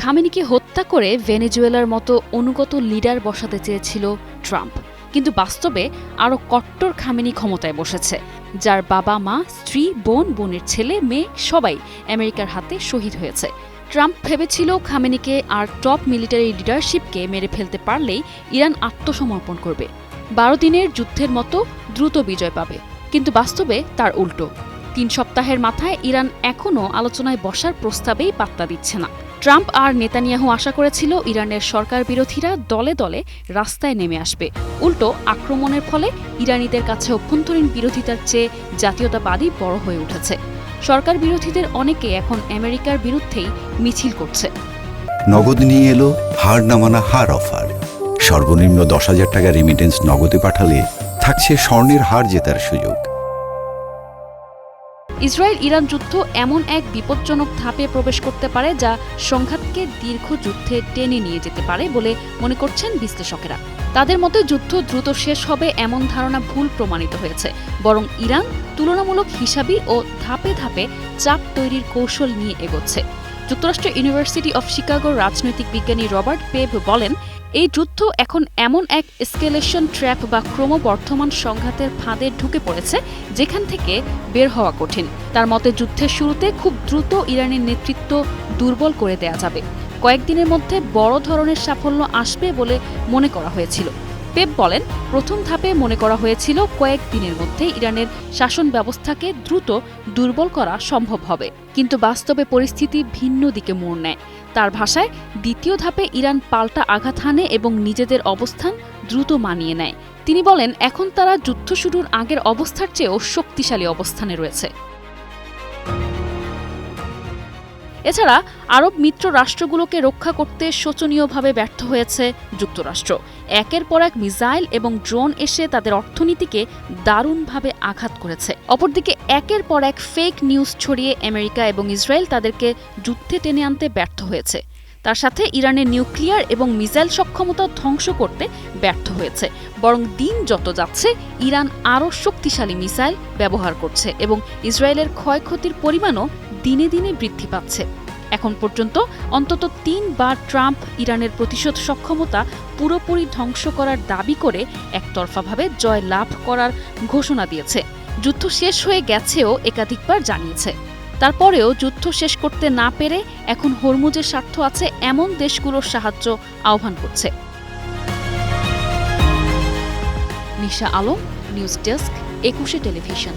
খামেনিকে হত্যা করে ভেনেজুয়েলার মতো অনুগত লিডার বসাতে চেয়েছিল ট্রাম্প, কিন্তু বাস্তবে আরও কট্টর খামেনি ক্ষমতায় বসেছে, যার বাবা মা স্ত্রী বোনের ছেলে মেয়ে সবাই আমেরিকার হাতে শহীদ হয়েছে। ট্রাম্প ভেবেছিল খামেনিকে আর টপ মিলিটারি লিডারশিপকে মেরে ফেলতে পারলেই ইরান আত্মসমর্পণ করবে, 12 দিনের যুদ্ধের মতো দ্রুত বিজয় পাবে, কিন্তু বাস্তবে তার উল্টো। 3 সপ্তাহের মাথায় ইরান এখনও আলোচনায় বসার প্রস্তাবেই পাত্তা দিচ্ছে না। ট্রাম্প আর নেতানিয়াহু আশা করেছিল ইরানের সরকার বিরোধীরা দলে দলে রাস্তায় নেমে আসবে। উল্টো আক্রমণের ফলে ইরানিদের কাছে অভ্যন্তরীণ বিরোধিতার চেয়ে জাতীয়তাবাদী বড় হয়ে উঠেছে। সরকার বিরোধীদের অনেকে এখন আমেরিকার বিরুদ্ধেই মিছিল করছে। নগদ নিয়ে এলো হার না মানা হার অফার। সর্বনিম্ন 10,000 টাকা রেমিটেন্স নগদে পাঠালে থাকছে স্বর্ণের হার জেতার সুযোগ। ইসরায়েল ইরান যুদ্ধ এমন এক বিপজ্জনক ধাপে প্রবেশ করতে পারে যা সংঘাতকে দীর্ঘ যুদ্ধে টেনে নিয়ে যেতে পারে বলে মনে করছেন বিশ্লেষকেরা। তাদের মতে যুদ্ধ দ্রুত শেষ হবে এমন ধারণা ভুল প্রমাণিত হয়েছে, বরং ইরান তুলনামূলক হিসাবি ও ধাপে ধাপে চাপ তৈরির কৌশল নিয়ে এগোচ্ছে। যুক্তরাষ্ট্রের ইউনিভার্সিটি অফ শিকাগোর রাজনৈতিক বিজ্ঞানী রবার্ট পেভ বলেন, এই যুদ্ধ এখন এমন এক এসকেলেশন ট্র্যাপ বা ক্রমবর্ধমান সংঘাতের ফাঁদে ঢুকে পড়েছে যেখান থেকে বের হওয়া কঠিন। তার মতে যুদ্ধের শুরুতে খুব দ্রুত ইরানের নেতৃত্ব দুর্বল করে দেয়া যাবে। কয়েকদিনের মধ্যে বড় ধরনের সাফল্য আসবে বলে মনে করা হয়েছিল। পেপ বলেন, প্রথম ধাপে মনে করা হয়েছিল কয়েকদিনের মধ্যে ইরানের শাসন ব্যবস্থাকে দ্রুত দুর্বল করা সম্ভব হবে, কিন্তু বাস্তবে পরিস্থিতি ভিন্ন দিকে মোড় নেয়। তার ভাষায়, দ্বিতীয় ধাপে ইরান পাল্টা আঘাত হানে এবং নিজেদের অবস্থান দ্রুত মানিয়ে নেয়। তিনি বলেন, এখন তারা যুদ্ধ শুরুর আগের অবস্থার চেয়েও শক্তিশালী অবস্থানে রয়েছে। এছাড়া আরব মিত্র রাষ্ট্রগুলোকে রক্ষা করতে শোচনীয়ভাবে ব্যর্থ হয়েছে যুক্তরাষ্ট্র। একের পর এক মিসাইল এবং ড্রোন এসে তাদের অর্থনীতিকে দারুণভাবে আঘাত করেছে। অপরদিকে একের পর এক ফেক নিউজ ছড়িয়ে আমেরিকা এবং ইসরায়েল তাদেরকে যুদ্ধে টেনে আনতে ব্যর্থ হয়েছে। তার সাথে ইরানের নিউক্লিয়ার এবং মিসাইল সক্ষমতা ধ্বংস করতে ব্যর্থ হয়েছে। বরং দিন যত যাচ্ছে ইরান আরও শক্তিশালী মিসাইল ব্যবহার করছে এবং ইসরায়েলের ক্ষয়ক্ষতির পরিমাণও দিনে দিনে বৃদ্ধি পাচ্ছে। এখন পর্যন্ত অন্তত 3 বার ট্রাম্প ইরানের প্রতিশোধ সক্ষমতা পুরোপুরি ধ্বংস করার দাবি করে একতরফাভাবে জয় লাভ করার ঘোষণা দিয়েছে। যুদ্ধ শেষ হয়ে গেছেও একাধিকবার জানিয়েছে। তারপরেও যুদ্ধ শেষ করতে না পেরে এখন হরমুজের স্বার্থ আছে এমন দেশগুলোর সাহায্য আহ্বান করছে। নিশা আলম, নিউজ ডেস্ক, 21 টেলিভিশন।